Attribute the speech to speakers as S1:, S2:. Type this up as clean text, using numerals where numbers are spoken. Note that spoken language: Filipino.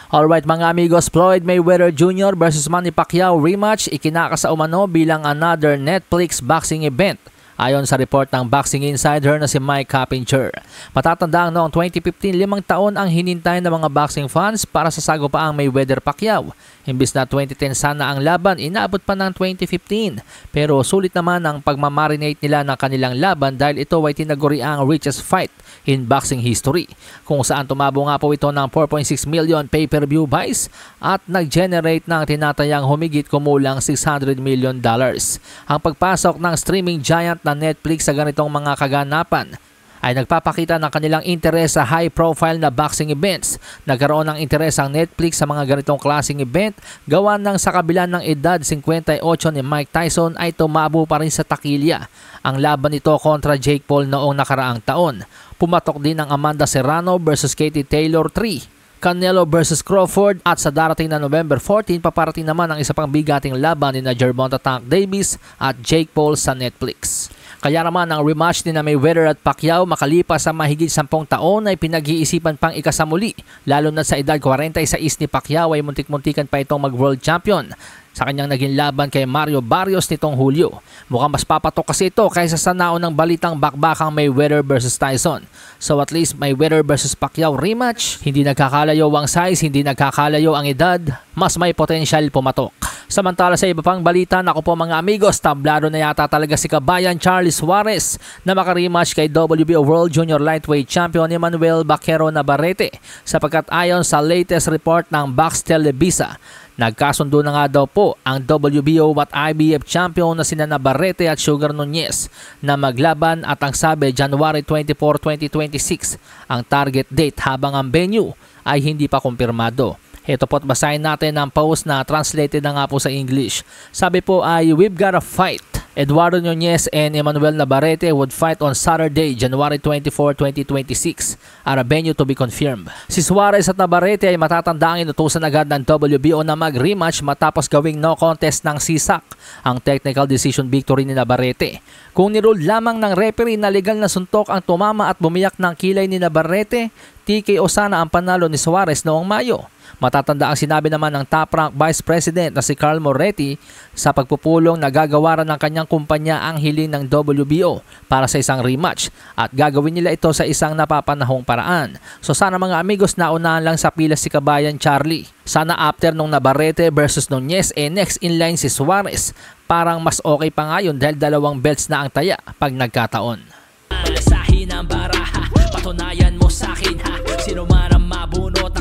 S1: Alright mga amigos, Floyd Mayweather Jr. versus Manny Pacquiao rematch ikinakasa umano bilang another Netflix boxing event. Ayon sa report ng Boxing Insider na si Mike Coppinger. Matatandaan noong 2015, 5 taon ang hinintay ng mga boxing fans para sa sagupaang Mayweather-Pacquiao. Imbis na 2010 sana ang laban, inaabot pa ng 2015. Pero sulit naman ang pagmamarinate nila ng kanilang laban dahil ito ay tinaguriang richest fight in boxing history. Kung saan tumabo nga po ito ng 4.6 million pay-per-view buys at nag-generate ng tinatayang humigit kumulang $600 million. Ang pagpasok ng streaming giant na Netflix sa ganitong mga kaganapan ay nagpapakita ng kanilang interes sa high-profile na boxing events. Nagkaroon ng interes ang Netflix sa mga ganitong klaseng event gawa ng sa kabila ng edad 58 ni Mike Tyson ay tumabo pa rin sa takilya ang laban nito kontra Jake Paul noong nakaraang taon. Pumatok din ang Amanda Serrano versus Katie Taylor 3. Canelo versus Crawford at sa darating na November 14 paparating naman ang isa pang bigating laban ni Gervonta Tank Davis at Jake Paul sa Netflix. Kaya naman ang rematch ni Mayweather at Pacquiao makalipas sa mahigit 10 taon ay pinag-iisipan pang ikasamuli, lalo na sa edad 46 ni Pacquiao ay muntik-muntikan pa itong mag-world champion sa kanyang naging laban kay Mario Barrios nitong Hulyo. Mukhang mas papatok kasi ito kaysa sa naunang balitang bakbakang Mayweather versus Tyson. So at least Mayweather versus Pacquiao rematch, hindi nagkakalayo ang size, hindi nagkakalayo ang edad, mas may potensyal pumatok. Samantala sa iba pang balita, naku po mga amigos, tablado na yata talaga si kabayan Charles Suarez na makarematch kay WBO World Junior Lightweight Champion Emmanuel Baquero Navarrete sapagkat ayon sa latest report ng Box Televisa, nagkasundo na nga daw po ang WBO at IBF champion na sina Navarrete at Sugar Nunez na maglaban at ang sabi January 24, 2026 ang target date habang ang venue ay hindi pa kumpirmado. Ito po't basahin natin ang post na translated na nga po sa English. Sabi po ay, "We've got a fight. Eduardo Nunez and Emmanuel Navarrete would fight on Saturday, January 24, 2026 at a venue to be confirmed." Si Suarez at Navarrete ay matatandang inutusan agad ng WBO na mag-rematch matapos gawing no contest ng CSAC, ang technical decision victory ni Navarrete. Kung nirule lamang ng referee na legal na suntok ang tumama at bumiyak ng kilay ni Navarrete, TKO sana ang panalo ni Suarez noong Mayo. Matatanda ang sinabi naman ng top-rank Vice President na si Carl Moretti sa pagpupulong na gagawaran ng kanyang kumpanya ang hiling ng WBO para sa isang rematch at gagawin nila ito sa isang napapanahong paraan. So sana mga amigos, naunahan lang sa pila si kabayan Charlie. Sana after nung Navarrete versus Nunez next in line si Suarez. Parang mas okay pa nga yun dahil 2 belts na ang taya pag nagkataon. Malasahin ang baraha, patunayan mo sa akin ha, sino man ang mabunot